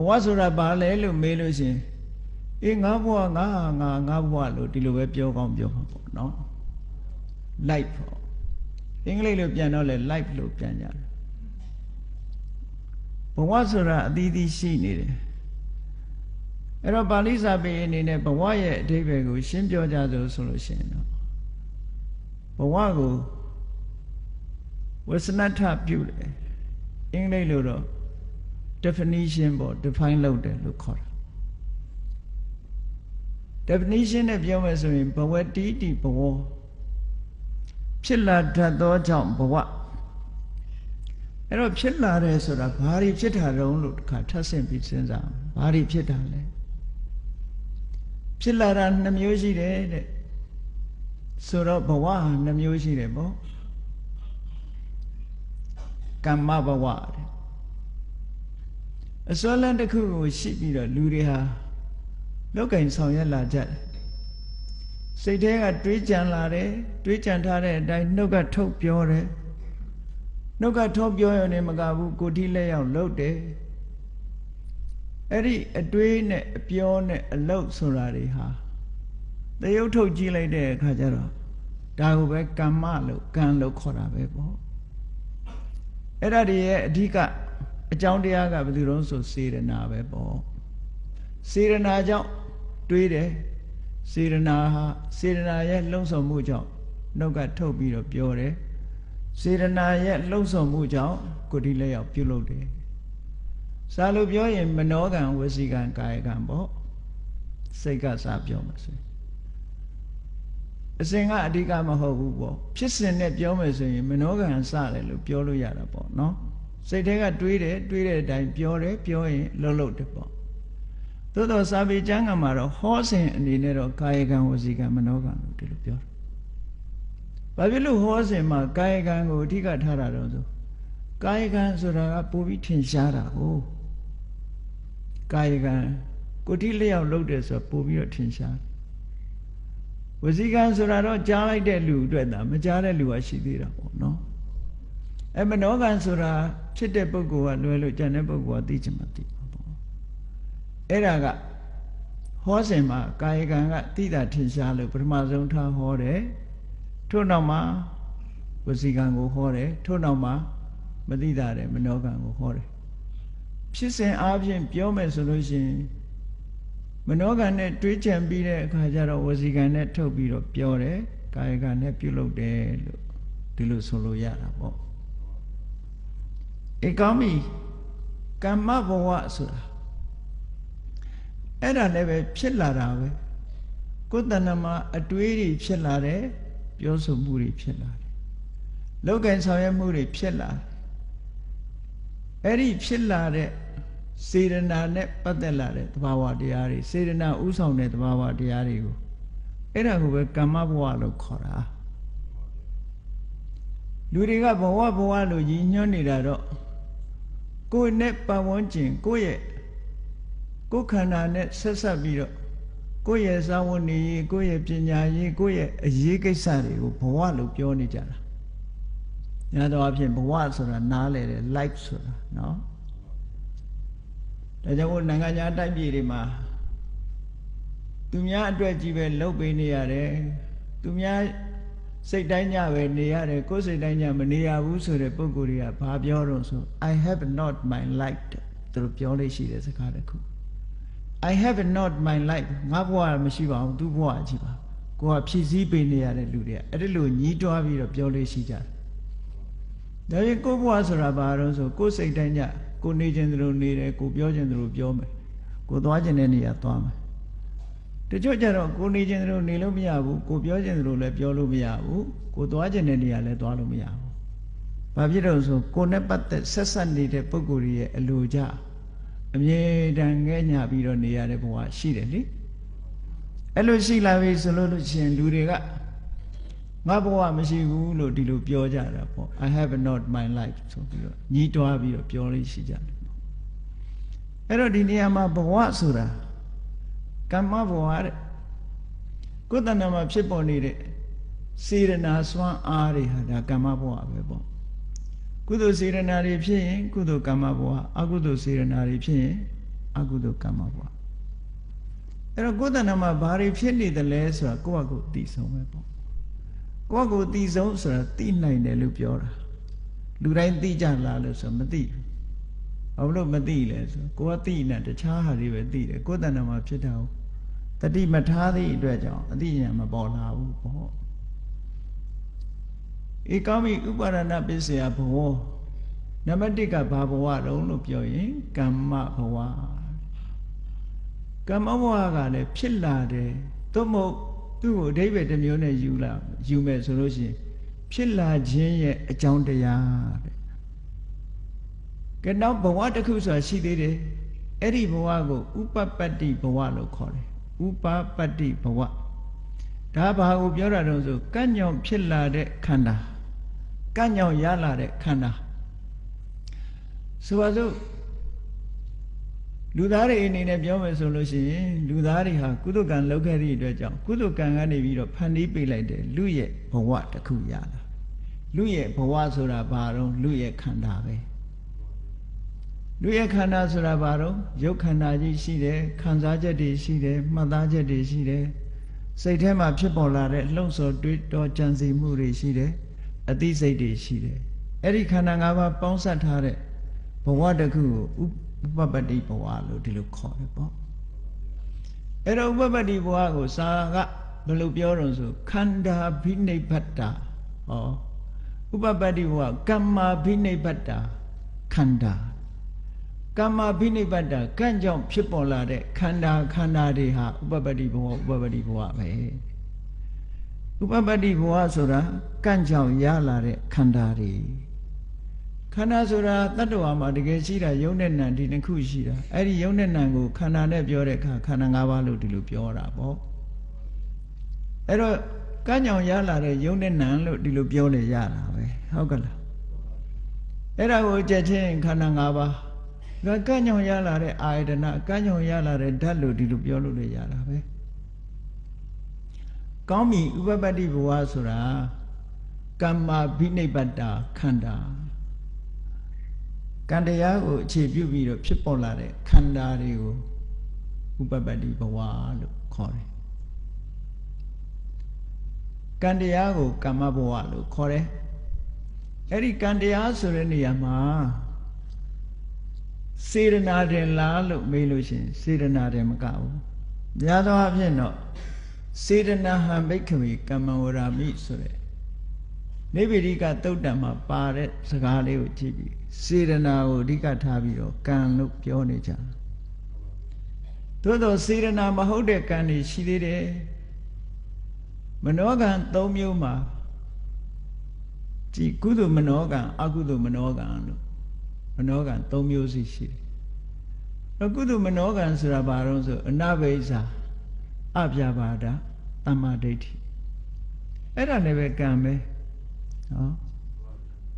ဘဝဆိုတာဘာလဲလို့မေးလို့ရှင်အေးငါဘဝငါဘဝလို့ဒီလိုပဲပြောကောင်းပြောမှာပေါ့နော် life ပေါ့အင်္ဂလိပ်လိုပြန်တော့လေ life လို့ပြန်ကြတယ်ဘဝဆိုတာအသီးသီးရှိနေတယ်အဲ့တော့ပါဠိစာပေအနေနဲ့ဘဝရဲ့အဓိပ္ပာယ်ကိုရှင်းပြောကြစို့ဆိုလို့ရှိရင်တော့ဘဝကိုဝဆနထပြုတယ်အင်္ဂလိပ်လိုတော့ definition ပေါ့ define လုပ်တယ်လို့ခေါ်တာ definition နဲ့ပြောမယ်ဆိုရင်ဘဝတိတိဘဝဖြစ်လာတတ်သောကြောင့်ဘဝအဲ့တော့ဖြစ်လာတယ်ဆိုတာဘာတွေဖြစ်တာတုံးလို့တစ်ခါထပ်ဆင့်ပြီးစဉ်းစားဘာတွေဖြစ်တာလဲဖြစ်လာတာ2မျိုးရှိတယ်တဲ့ဆိုတော့ဘဝ2မျိုးရှိတယ်ပေါ့ကမ္မဘဝတဲ့အစွမ်းလန်းတစ်ခုကိုရှိပြီးတော့လူတွေဟာလောက်ကင်ဆောင်ရွက်လာကြတယ်စိတ်ထဲကတွေးကြံလာတယ်တွေးကြံထားတဲ့အတိုင်းနှုတ်ကထုတ်ပြောတယ်နှုတ်ကထုတ်ပြောရုံနဲ့မကဘူးကိုယ်ထိလက်ရောက်လုပ်တယ်အဲ့ဒီအတွေးနဲ့အပြောနဲ့အလုပ်ဆိုတာတွေဟာသရုပ်ထုတ်ကြည့်လိုက်တဲ့အခါကျတော့ဒါကိုပဲကမ္မလို့ကံလို့ခေါ်တာပဲပေါ့အဲ့ဒါတွေရဲ့အဓိကအကြောင်းတရားကဘယ်သူတုံးဆိုစေရနာပဲပေါ့စေရနာကြောင့်တွေးတယ်စေရနာဟာစေရနာရဲ့လှုံ့ဆော်မှုကြောင့်နှုတ်ကထုတ်ပြီးတော့ပြောတယ်စေရနာရဲ့လှုံ့ဆော်မှုကြောင့်ကိုယ်ဒီလက်ရောက်ပြုလုပ်တယ်စာလို့ပြောရင်မနောကံဝစီကံကာယကံပေါ့စိတ်ကစာပြောမှာဆိုအစဉ်ကအဓိကမဟုတ်ဘူးပေါ့ဖြစ်စဉ်နဲ့ပြောမယ်ဆိုရင်မနောကံစတယ်လို့ပြောလို့ရတာပေါ့နော်စိတ်ထဲကတွေးတယ်တွေးတဲ့အတိုင်းပြောတယ်ပြောရင်လုပ်တယ်ပေါ့သို့တော့စာပေကျမ်းကမှာတော့ဟောစဉ်အနေနဲ့တော့ကာယကံဝစီကံမနောကံလို့ဒီလိုပြောတယ်ဘာဖြစ်လို့ဟောစဉ်မှာကာယကံကိုအဓိကထားတာတော့ဆိုကာယကံဆိုတာကပိုပြီးထင်ရှားတာဟုတ်ကာယကံကိုတိလျောက်လုပ်တယ်ဆိုပိုပြီးတော့ထင်ရှားဝစီကံဆိုတာတော့ကြားလိုက်တဲ့လူအတွက်သာမကြားတဲ့လူကရှိသေးတာပေါ့နော်အဲမနောကံဆိုတာဖြစ်တဲ့ပုဂ္ဂိုလ်ကလွယ်လို့ကြံတဲ့ပုဂ္ဂိုလ်ကသိချင်မှသိမှာပေါ့အဲ့ဒါကဟောစဉ်မှာကာယကံကသိတာထင်ရှားလို့ပထမဆုံးထားဟောတယ်ထို့နောက်မှာဝစီကံကိုဟောတယ်ထို့နောက်မှာမသိတာတယ်မနောကံကိုဟောတယ်ဖြစ်စဉ်အားဖြင့်ပြောမယ်ဆိုလို့ရှိရင်မနောကံနဲ့တွေးကြံပြီးတဲ့အခါကျတော့ဝစီကံနဲ့ထုတ်ပြီးတော့ပြောတယ်ကာယကံနဲ့ပြုလုပ်တယ်လို့ဒီလိုဆိုလို့ရတာပေါ့ဧကောင်းပြီကမ္မဘဝဆိုတာအဲ့ဒါလည်းပဲဖြစ်လာတာပဲကိုယ်တဏ္ဍမှာအတွေးတွေဖြစ်လာတယ်ပြောဆိုမှုတွေဖြစ်လာတယ်လောက်ကင်ဆောင်ရွက်မှုတွေဖြစ်လာတယ်အဲ့ဒီဖြစ်လာတဲ့စေရနာနဲ့ပတ်သက်လာတဲ့သဘာဝတရားတွေစေရနာဥဆောင်တဲ့သဘာဝတရားတွေကိုအဲ့ဒါကိုပဲကမ္မဘဝလို့ခေါ်တာလူတွေကဘဝလို့ရည်ညွှန်းနေတာတော့ကိုယ်နဲ့ပတ်ဝန်းကျင်ကိုယ့်ခန္ဓာနဲ့ဆက်ဆက်ပြီးတော့ကိုယ့်ရဲ့ဇာဝနေရေးကိုယ့်ရဲ့ပညာရေးကိုယ့်ရဲ့အရေးကိစ္စတွေကိုဘဝလို့ပြောနေကြတာညာတော့အဖြစ်ဘဝဆိုတာနားလေတယ် life ဆိုတာနော်ဒါကြောင့်နိုင်ငံခြားတိုက်ပြည်တွေမှာသူများအတွက်ကြီးပဲလှုပ်ပေးနေရတယ်သူများစိတ်တိုင်းညပဲနေရတယ်ကိုယ်စိတ်တိုင်းညမနေရဘူးဆိုတဲ့ပုံကိုယ်တွေကဘာပြောတော့ဆို I have not my life သူတို့ပြောလို့ရှိတဲ့စကားတစ်ခု I have not my life ငါဘဝမရှိပါဘူးသူဘဝကြီးပါကိုကဖြည့်ဆည်းပေးနေရတဲ့လူတွေကအဲ့ဒီလိုညှိတွားပြီးတော့ပြောလို့ရှိကြတယ်ဒါပေမဲ့ကိုဘဝဆိုတာဘာလို့ဆိုကိုယ်စိတ်တိုင်းညကိုနေခြင်းသလိုနေတယ်ကိုပြောခြင်းသလိုပြောမယ်ကိုသွားခြင်းတဲ့နေရာသွားမယ်တချို့ကြတော့ကိုနေခြင်းသလိုနေလို့မရဘူးကိုပြောခြင်းသလိုလည်းပြောလို့မရဘူးကိုသွားခြင်းတဲ့နေရာလည်းသွားလို့မရဘူးဘာဖြစ်လို့ဆိုကိုနဲ့ပတ်သက်ဆက်ဆက်နေတဲ့ပုဂ္ဂိုလ်ရဲ့အလိုကြအမြဲတမ်းငဲ့ညပြီးတော့နေရတဲ့ဘဝရှိတယ်လေအဲ့လိုရှိလာပြီဆိုလို့ရှိရင်လူတွေကငါဘဝမရှိဘူးလို့ဒီလိုပြောကြတာပေါ့ I have not my life ဆိုပြီးတော့ညှိတွားပြီးတော့ပြောလို့ရှိကြတယ်အဲ့တော့ဒီနေရာမှာဘဝဆိုတာကမ္မဘဝတဲ့ကိုယ်တဏ္ဍမှာဖြစ်ပေါ်နေတဲ့စေရနာစွမ်းအားတွေဟာဒါကမ္မဘဝပဲပေါ့ကုသိုလ်စေရနာတွေဖြစ်ရင်ကုသိုလ်ကမ္မဘဝအကုသိုလ်စေရနာတွေဖြစ်ရင် အကုသိုလ်ကမ္မဘဝအဲ့တော့ကိုယ်တဏ္ဍမှာဘာတွေဖြစ်နေတယ်လဲဆိုတာကိုယ့်အကိုသိဆုံးပဲပေါ့ကိုယ့်အကိုသိဆုံးဆိုတာသိနိုင်တယ်လို့ပြောတာလူတိုင်းသိကြလားလို့ဆိုမသိဘူးဘာလို့မသိလဲဆိုကိုယ်ကသိနေတခြားဟာတွေပဲသိတယ်ကိုယ်တဏ္ဍမှာဖြစ်တာကိုတတိမထားသည့်အတွက်ကြောင့်အသိဉာဏ်မပေါ်လာဘူးပေါ့ဧကောမိဥပါဒနာပစ္စယဘဝနံပါတ်1ကဘာဘဝတုံးလို့ပြောရင်ကမ္မဘဝကမ္မဘဝကလည်းဖြစ်လာတယ်သို့မဟုတ်သူ့ကိုအဓိပ္ပာယ်တစ်မျိုးနဲ့ယူမယ်ဆိုလို့ရှိရင်ဖြစ်လာခြင်းရဲ့အကြောင်းတရားတဲ့ကဲနောက်ဘဝတစ်ခုဆိုတာရှိသေးတယ်အဲ့ဒီဘဝကိုဥပပတ္တိဘဝလို့ခေါ်တယ်ဥပပတ္တိဘဝဒါဘာကိုပြောတာတုံးဆိုကံ့ကြောင့်ဖြစ်လာတဲ့ခန္ဓာကံ့ကြောင့်ရလာတဲ့ခန္ဓာဆိုပါစို့လူသားတွေအနေနဲ့ပြောမယ်ဆိုလို့ရှိရင်လူသားတွေဟာကုသကံလုပ်ခဲ့တဲ့အတွက်ကြောင့်ကုသကံကနေပြီးတော့ဖန်တီးပေးလိုက်တယ်လူရဲ့ဘဝတစ်ခုရလာလူရဲ့ဘဝဆိုတာဘာတော့လူရဲ့ခန္ဓာပဲလူရဲ့ခန္ဓာဆိုတာဘာတော့ရုပ်ခန္ဓာကြီးရှိတယ်ခံစားချက်တွေရှိတယ်မှတ်သားချက်တွေရှိတယ်စိတ်ထဲမှာဖြစ်ပေါ်လာတဲ့လှုပ်ဆော်တွေးတောကြံစည်မှုတွေရှိတယ်အသိစိတ်တွေရှိတယ်အဲ့ဒီခန္ဓာ၅ပါးပေါင်းစပ်ထားတဲ့ဘဝတစ်ခုကိုဥပပတ္တိဘဝလို့ဒီလိုခေါ်တယ်ပေါ့အဲ့တော့ဥပပတ္တိဘဝကိုစာကဘယ်လိုပြောတော့ဆိုခန္ဓာဘိနိဗ္ဗတ္တာဟောဥပပတ္တိဘဝကမ္မာဘိနိဗ္ဗတ္တာခန္ဓာကမ္မာဘိနိဗ္ဗတ္တာကံ့ကြောင့်ဖြစ်ပေါ်လာတဲ့ခန္ဓာတွေဟာဥပပတ္တိဘဝဥပပတ္တိဘဝပဲဥပပတ္တိဘဝဆိုတာကံ့ကြောင့်ရလာတဲ့ခန္ဓာတွေခန္ဓာဆိုတာတတ္တဝါမှာတကယ်ရှိတာယုံနဲ့နံဒီနှစ်ခုရှိတာအဲ့ဒီယုံနဲ့နံကိုခန္ဓာနဲ့ပြောတဲ့အခါခန္ဓာ၅ပါးလို့ဒီလိုပြောတာပေါ့အဲ့တော့ကံ့ကြောင့်ရလာတဲ့ယုံနဲ့နံလို့ဒီလိုပြောလေရတာပဲဟုတ်ကလားအဲ့ဒါကိုကြက်ချင်းခန္ဓာ၅ပါးဒါကံ့ကြောင့်ရလာတဲ့အာယတနာကံ့ကြောင့်ရလာတဲ့ဓာတ်လို့ဒီလိုပြောလို့လေရတာပဲကောင်းပြီဥပပတ္တိဘဝဆိုတာကမ္မာဘိနိဗ္ဗတ္တာခန္ဓာကံတရားကိုအခြေပြုပြီးတော့ဖြစ်ပေါ်လာတဲ့ခန္ဓာတွေကိုဥပပတ္တိဘဝလို့ခေါ်တယ်ကံတရားကိုကမ္မဘဝလို့ခေါ်တယ်အဲ့ဒီကံတရားဆိုတဲ့နေရာမှာစေရနာတယ်လားလို့မေးလို့ရှိရင်စေရနာတယ်မကဘူးများသောအားဖြင့်တော့စေရနာဟံဘိက္ခဝေကမ္မဝရာမိဆိုတဲ့နိဗ္ဗိဒိကသုတ်တံမှာပါတဲ့စကားလေးကိုကြည့်ပြီးစေရနာကိုအဓိကထားပြီးတော့ကံလို့ပြောနေကြသို့သောစေရနာမဟုတ်တဲ့ကံတွေရှိသေးတယ်မနောကံ၃မျိုးမှာဒီကုသိုလ်မနောကံအကုသိုလ်မနောကံလို့မနောကံ၃မျိုးစီရှိတယ်အကုသိုလ်မနောကံဆိုတာဘာလို့ဆိုအနဘိဇာအပြာပါဒသမ္မာဒိဋ္ဌိအဲ့ဒါလည်းပဲကံပဲဟော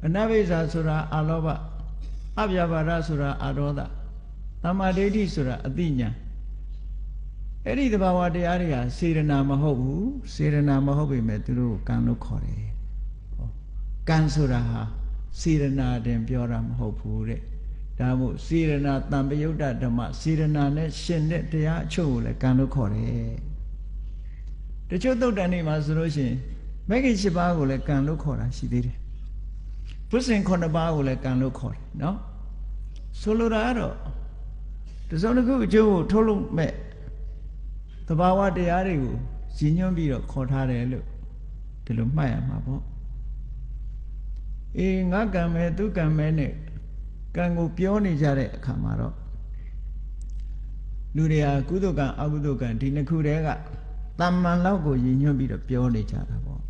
အနဘိဇာဆိုတာအာလောဘအပြာပါဒဆိုတာအာဒေါသသမ္မာဒိဋ္ဌိဆိုတာအသိဉာဏ်အဲ့ဒီသဘာဝတရားတွေဟာစေရနာမဟုတ်ဘူးစေရနာမဟုတ်ပေမဲ့သူတို့ကံလို့ခေါ်တယ်ဟောကံဆိုတာဟာစေရနာတင်ပြောတာမဟုတ်ဘူးတဲ့ဒါမို့စေရနာတံပယုတ်တဓမ္မစေရနာနဲ့ရှင်တဲ့တရားအချုပ်ကိုလည်းကံလို့ခေါ်တယ်တချို့သုတ်တန်တွေမှာဆိုလို့ရှိရင်မဂ္ဂင်7ပါးကိုလည်းကံလို့ခေါ်တာရှိသေးတယ်ပုစင်9ပါးကိုလည်းကံလို့ခေါ်တယ်နော်ဆိုလိုတာကတော့တစုံတစ်ခုအကျိုးကိုထုတ်လို့မဲ့သဘာဝတရားတွေကိုရည်ညွှန်းပြီးတော့ခေါ်ထားတယ်လို့ဒီလိုမှတ်ရမှာပေါ့အေးငါကံမဲသူကံမဲနဲ့ကံကိုပြောနေကြတဲ့အခါမှာတော့လူတွေဟာကုသိုလ်ကံအကုသိုလ်ကံဒီနှစ်ခုတည်းကတမ္မန်လောက်ကိုရည်ညွှန်းပြီးတော့ပြောနေကြတာပေါ့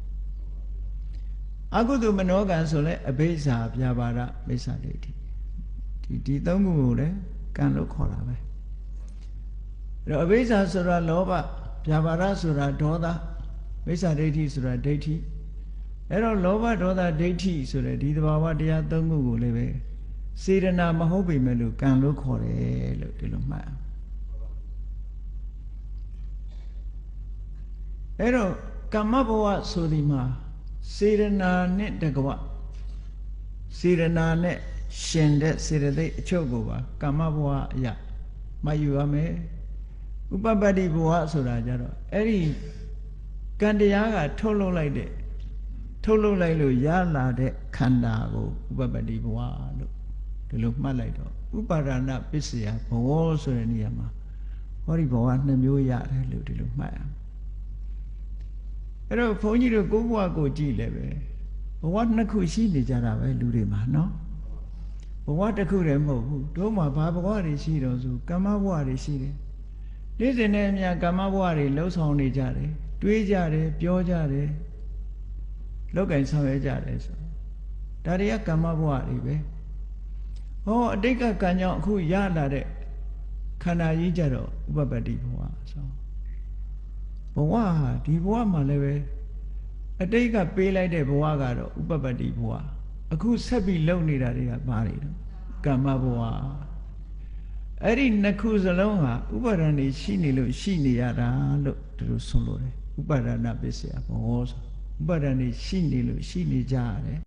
အကုသိုလ်မနောကံဆိုလဲအဘိဇာပြပါဒမိစ္ဆာဒိဋ္ဌိဒီသုံးခုကိုလည်းကံလို့ခေါ်တာပဲအဲ့တော့အဘိဇာဆိုတာလောဘပြပါဒဆိုတာဒေါသမိစ္ဆာဒိဋ္ဌိဆိုတာဒိဋ္ဌိအဲ့တော့လောဘဒေါသဒိဋ္ဌိဆိုတဲ့ဒီသဘာဝတရားသုံးခုကိုလည်းပဲစေရနာမဟုတ်ပေမဲ့လို့ကံလို့ခေါ်တယ်လို့ဒီလိုမှတ်အဲ့တော့ကမ္မဘဝဆိုဒီမှာစေရနာနဲ့တကွစေရနာနဲ့ရှင်တဲ့စေရသိက်အချုပ်ကိုပါကမ္မဘဝအရာ မှတ်ယူရမယ်ဥပပတ္တိဘဝဆိုတာကြတော့အဲ့ဒီကံတရားကထုတ်လုပ်လိုက်လို့ရလာတဲ့ခန္ဓာကိုဥပပတ္တိဘဝလို့ဒီလိုမှတ်လိုက်တော့ဥပါဒနာပစ္စယဘဝဆိုတဲ့နေရာမှာဟောဒီဘဝနှစ်မျိုးရတယ်လို့ဒီလိုမှတ်ရမယ်အဲ့တော့ဘုန်းကြီးတို့ကိုယ်ဘဝကိုကြည့်လည်းပဲဘဝနှစ်ခုရှိနေကြတာပဲလူတွေမှာနော်ဘဝတစ်ခုတည်းမဟုတ်ဘူးတို့မှာဘာဘဝတွေရှိတော့ဆိုကမ္မဘဝတွေရှိတယ်နေ့စဉ်နဲ့အမျှကမ္မဘဝတွေလှုပ်ဆောင်နေကြတယ်တွေးကြတယ်ပြောကြတယ်လောက်ကင်ဆောင်ရွက်ကြတယ်ဆိုဒါတွေကကမ္မဘဝတွေပဲဟောအတိတ်ကကံကြောင့်အခုရလာတဲ့ခန္ဓာကြီးကြတော့ဥပပတ္တိဘဝဆိုဘဝဟာဒီဘဝမှာလည်းပဲအတိတ်ကပေးလိုက်တဲ့ဘဝကတော့ဥပပတ္တိဘဝအခုဆက်ပြီးလုပ်နေတာတွေကဘာတွေလဲကမ္မဘဝအဲ့ဒီနှစ်ခုစလုံးဟာဥပါဒဏ်တွေရှိနေလို့ရှိနေရတာလို့ဒီလိုဆိုလို့တယ်ဥပါဒနာပစ္စယဘဝဆိုဥပါဒဏ်တွေရှိနေလို့ရှိနေကြရတယ်